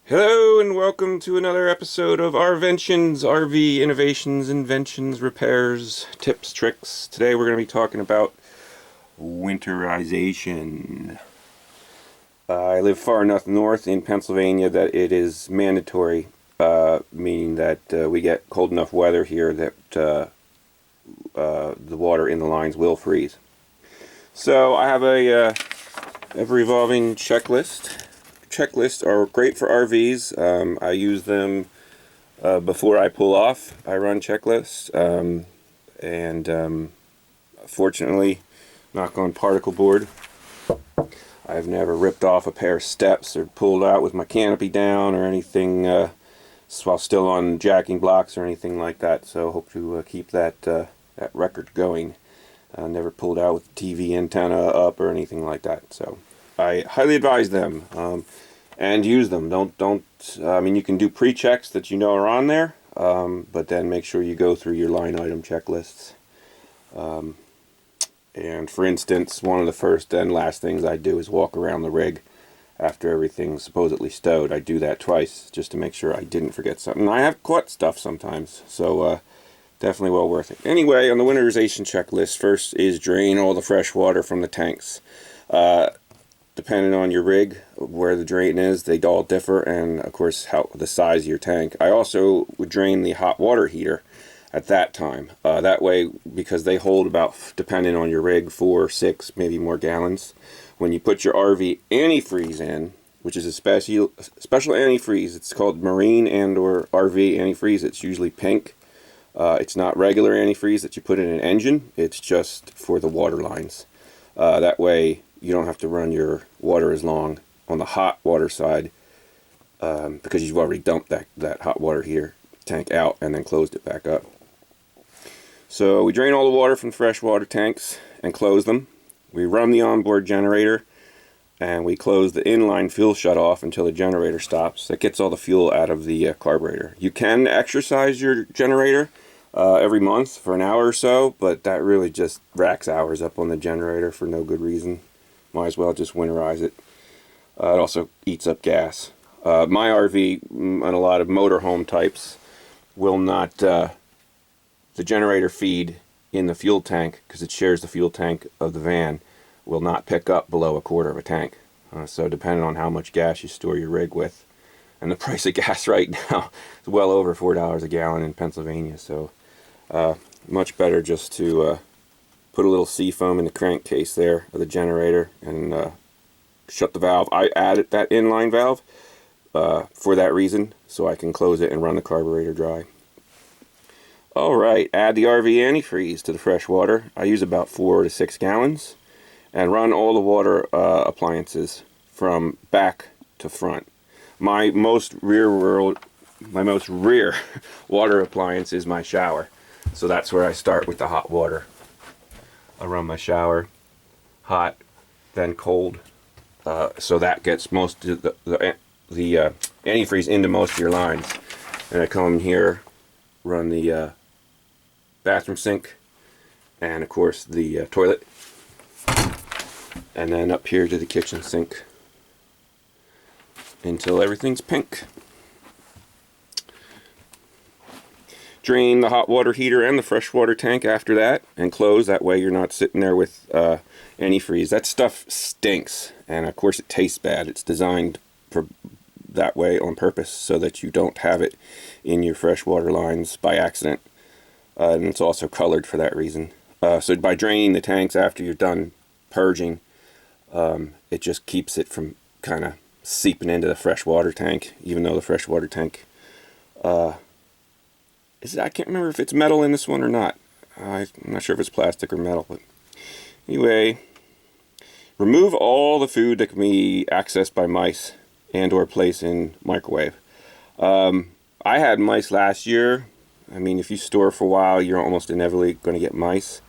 Hello and welcome to another episode of Rventions, RV innovations, inventions, repairs, tips, tricks. Today we're going to be talking about winterization. I live far enough north in Pennsylvania that it is mandatory, meaning that we get cold enough weather here that the water in the lines will freeze. So I have a revolving checklist. Checklists are great for RVs. I use them before I pull off. I run checklists, and fortunately, knock on particle board, I've never ripped off a pair of steps or pulled out with my canopy down or anything while still on jacking blocks or anything like that. So hope to keep that that record going. Never pulled out with TV antenna up or anything like that. So I highly advise them and use them. I mean, you can do pre-checks that you know are on there, but then make sure you go through your line item checklists. And for instance, one of the first and last things I do is walk around the rig after everything's supposedly stowed. I do that twice just to make sure I didn't forget something. I have caught stuff sometimes, so definitely well worth it. Anyway, on the winterization checklist, first is drain all the fresh water from the tanks. Depending on your rig, where the drain is, they all differ, and of course how the size of your tank. I also would drain the hot water heater at that time. That way, because they hold about, depending on your rig, 4, 6, maybe more gallons. When you put your RV antifreeze in, which is a special antifreeze, it's called marine and or RV antifreeze. It's usually pink. It's not regular antifreeze that you put in an engine. It's just for the water lines. That way you don't have to run your water as long on the hot water side because you've already dumped that hot water heater tank out and then closed it back up. So we drain all the water from freshwater tanks and close them. We run the onboard generator and we close the inline fuel shutoff until the generator stops. That gets all the fuel out of the carburetor. You can exercise your generator every month for an hour or so, but that really just racks hours up on the generator for no good reason. Might as well just winterize it. It also eats up gas. My RV and a lot of motorhome types will not, the generator feed in the fuel tank, because it shares the fuel tank of the van, will not pick up below a quarter of a tank. So depending on how much gas you store your rig with, and the price of gas right now is well over $4 a gallon in Pennsylvania, so much better just to put a little seafoam in the crankcase there of the generator and shut the valve. I added that inline valve for that reason, so I can close it and run the carburetor dry. Alright, add the RV antifreeze to the fresh water. I use about 4 to 6 gallons and run all the water appliances from back to front. My most rear water appliance is my shower, so that's where I start with the hot water. I run my shower hot, then cold, so that gets most of the antifreeze into most of your lines. And I come in here, run the bathroom sink, and of course the toilet, and then up here to the kitchen sink until everything's pink. Drain the hot water heater and the freshwater tank after that and close. That way you're not sitting there with antifreeze. That stuff stinks, and of course it tastes bad. It's designed for that way on purpose so that you don't have it in your freshwater lines by accident, and it's also colored for that reason. So by draining the tanks after you're done purging, it just keeps it from kind of seeping into the freshwater tank, even though the freshwater tank I can't remember if it's metal in this one or not. I'm not sure if it's plastic or metal, but anyway, remove all the food that can be accessed by mice and or placed in microwave. I had mice last year. I mean, if you store for a while, you're almost inevitably going to get mice.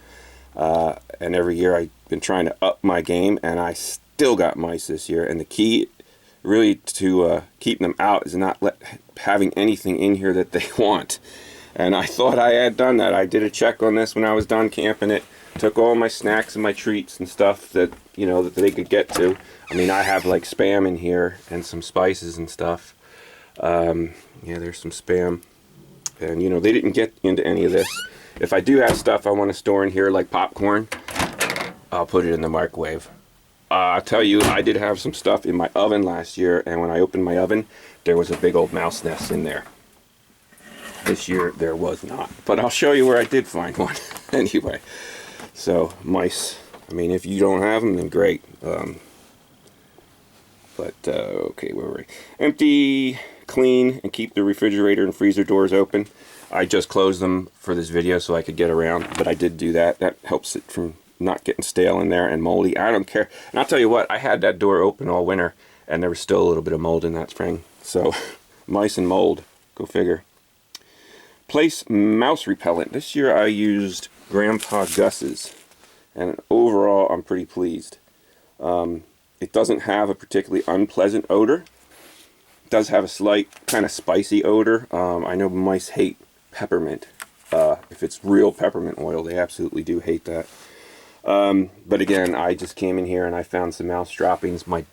And every year I've been trying to up my game, and I still got mice this year. And the key really to keeping them out is not having anything in here that they want. And I thought I had done that. I did a check on this when I was done camping it. Took all my snacks and my treats and stuff that, that they could get to. I mean, I have like Spam in here and some spices and stuff. Yeah, there's some Spam. And, you know, they didn't get into any of this. If I do have stuff I want to store in here, like popcorn, I'll put it in the microwave. I'll tell you, I did have some stuff in my oven last year, and when I opened my oven, there was a big old mouse nest in there. This year, there was not. But I'll show you where I did find one. Anyway, so mice. I mean, if you don't have them, then great. Okay, where were we? Empty, clean, and keep the refrigerator and freezer doors open. I just closed them for this video so I could get around, but I did do that. That helps it from not getting stale in there and moldy. I don't care. And I'll tell you what, I had that door open all winter, and there was still a little bit of mold in that spring. So, mice and mold, go figure. Place mouse repellent. This year I used Grandpa Gus's, and overall I'm pretty pleased. It doesn't have a particularly unpleasant odor. It does have a slight kind of spicy odor. I know mice hate peppermint. If it's real peppermint oil, they absolutely do hate that. But again, I just came in here and I found some mouse droppings. My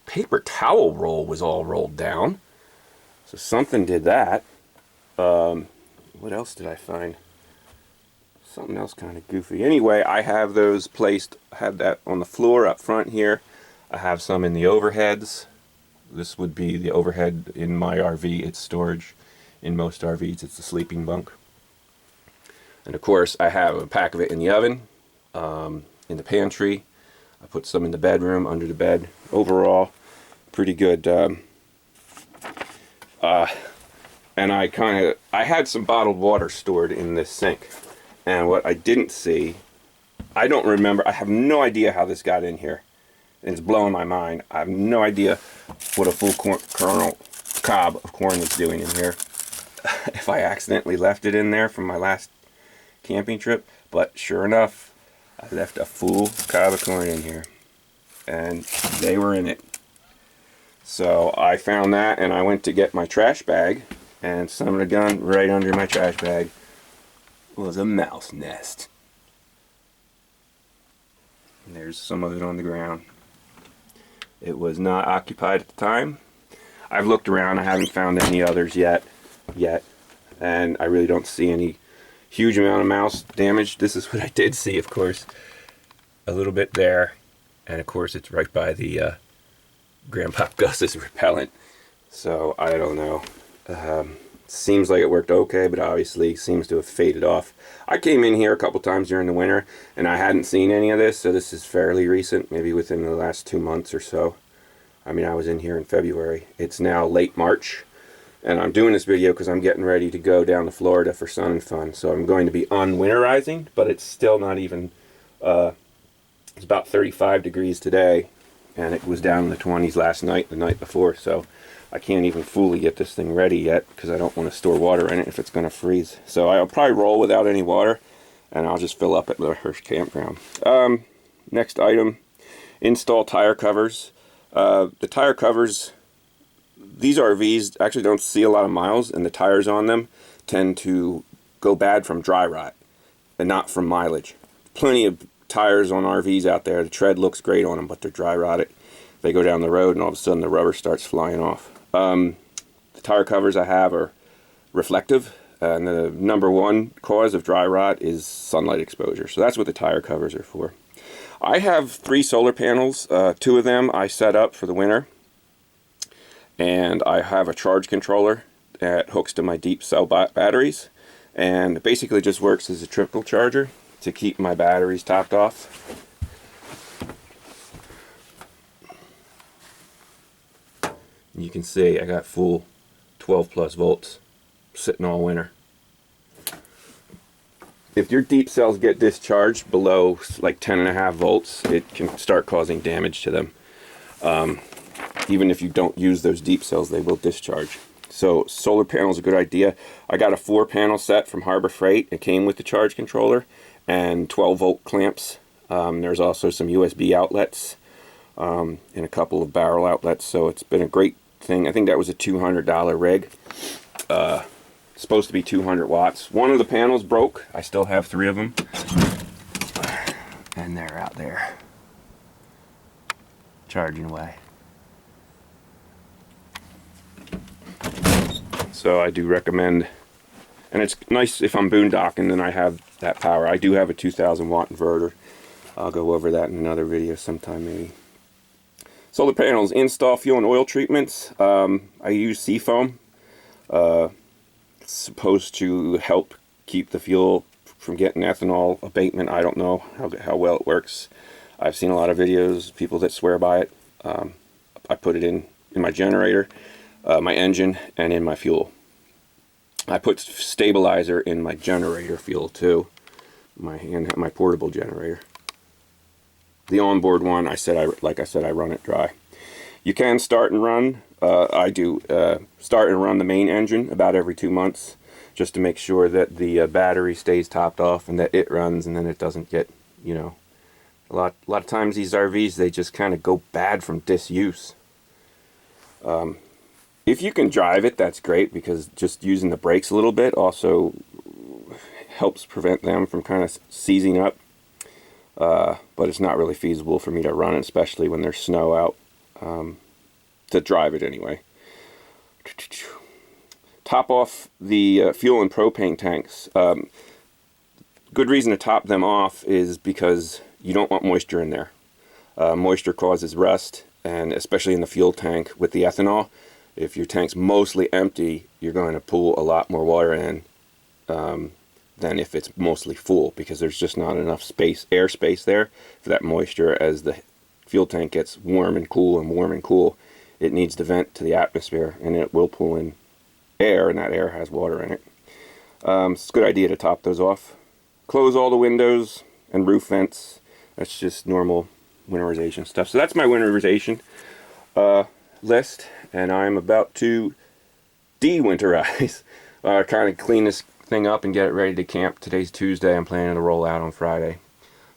paper towel roll was all rolled down, so something did that. What else did I find? Something else kind of goofy. Anyway, I have those placed. I have that on the floor up front here. I have some in the overheads. This would be the overhead in my RV. It's storage. In most RVs, it's the sleeping bunk. And of course, I have a pack of it in the oven, in the pantry. I put some in the bedroom, under the bed. Overall, pretty good. And I had some bottled water stored in this sink. And what I didn't see, I don't remember, I have no idea how this got in here. It's blowing my mind. I have no idea what a full cob of corn was doing in here. If I accidentally left it in there from my last camping trip. But sure enough, I left a full cob of corn in here. And they were in it. So I found that and I went to get my trash bag. And son of a gun, right under my trash bag was a mouse nest. And there's some of it on the ground. It was not occupied at the time. I've looked around, I haven't found any others yet. And I really don't see any huge amount of mouse damage. This is what I did see, of course. A little bit there. And of course it's right by the Grandpa Gus's repellent. So I don't know. Seems like it worked okay, but obviously seems to have faded off. I came in here a couple times during the winter and I hadn't seen any of this, so this is fairly recent, maybe within the last 2 months or so. I mean, I was in here in February. It's now late March, and I'm doing this video because I'm getting ready to go down to Florida for sun and fun. So I'm going to be unwinterizing, but it's still not even, it's about 35 degrees today, and it was down in the 20s last night, the night before, so I can't even fully get this thing ready yet because I don't want to store water in it if it's going to freeze. So I'll probably roll without any water, and I'll just fill up at the Hirsch campground. Next item, install tire covers. The tire covers, these RVs actually don't see a lot of miles, and the tires on them tend to go bad from dry rot and not from mileage. Plenty of tires on RVs out there, the tread looks great on them, but they're dry rotted. They go down the road and all of a sudden the rubber starts flying off. The tire covers I have are reflective, and the #1 cause of dry rot is sunlight exposure. So that's what the tire covers are for. I have 3 solar panels. 2 of them I set up for the winter, and I have a charge controller that hooks to my deep cell batteries, and it basically just works as a trickle charger to keep my batteries topped off. You can see I got full 12 plus volts sitting all winter. If your deep cells get discharged below like 10.5 volts, it can start causing damage to them. Even if you don't use those deep cells, they will discharge. So solar panels are a good idea. I got a 4-panel set from Harbor Freight. It came with the charge controller and 12-volt clamps. There's also some USB outlets and a couple of barrel outlets. So it's been a great thing. I think that was a $200 rig. Supposed to be 200 watts. One of the panels broke. I still have 3 of them. And they're out there charging away. So I do recommend, and it's nice if I'm boondocking and I have that power. I do have a 2000 watt inverter. I'll go over that in another video sometime maybe. Solar panels, install fuel and oil treatments. I use seafoam. It's supposed to help keep the fuel from getting ethanol abatement. I don't know how well it works. I've seen a lot of videos, people that swear by it. I put it in my generator, my engine, and in my fuel. I put stabilizer in my generator fuel too, my portable generator. The onboard one, like I said, I run it dry. You can start and run. I do start and run the main engine about every 2 months, just to make sure that the battery stays topped off and that it runs, and then it doesn't get, you know, a lot of times these RVs, they just kind of go bad from disuse. If you can drive it, that's great, because just using the brakes a little bit also helps prevent them from kind of seizing up. But it's not really feasible for me to run it, especially when there's snow out, to drive it anyway. Top off the fuel and propane tanks. Good reason to top them off is because you don't want moisture in there. Moisture causes rust, and especially in the fuel tank with the ethanol. If your tank's mostly empty, you're going to pull a lot more water in than if it's mostly full, because there's just not enough space, airspace there for that moisture. As the fuel tank gets warm and cool and warm and cool, it needs to vent to the atmosphere, and it will pull in air, and that air has water in it. It's a good idea to top those off. Close all the windows and roof vents. That's just normal winterization stuff. So that's my winterization list, and I'm about to de-winterize. Kind of clean this thing up and get it ready to camp. Today's Tuesday. I'm planning to roll out on Friday.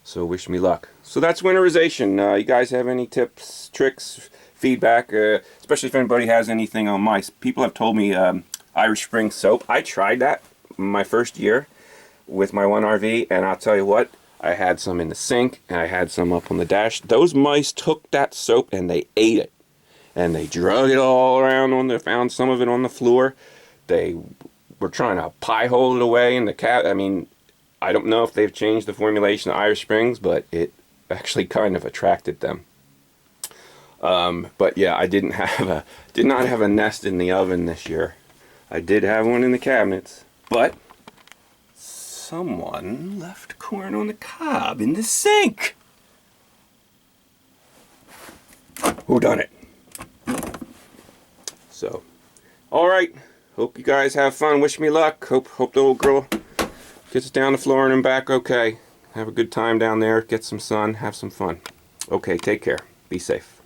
So wish me luck. So that's winterization. You guys have any tips, tricks, feedback, especially if anybody has anything on mice? People have told me Irish Spring soap. I tried that my first year with my one RV, and I'll tell you what, I had some in the sink and I had some up on the dash. Those mice took that soap and they ate it, and they drug it all around found some of it on the floor. They were trying to pie hole it away in the cat. I mean, I don't know if they've changed the formulation of Irish Springs, but it actually kind of attracted them. But yeah, I did not have a nest in the oven this year. I did have one in the cabinets, but someone left corn on the cob in the sink. Who done it? So, all right. Hope you guys have fun. Wish me luck. Hope the little girl gets down the floor and back okay. Have a good time down there. Get some sun. Have some fun. Okay, take care. Be safe.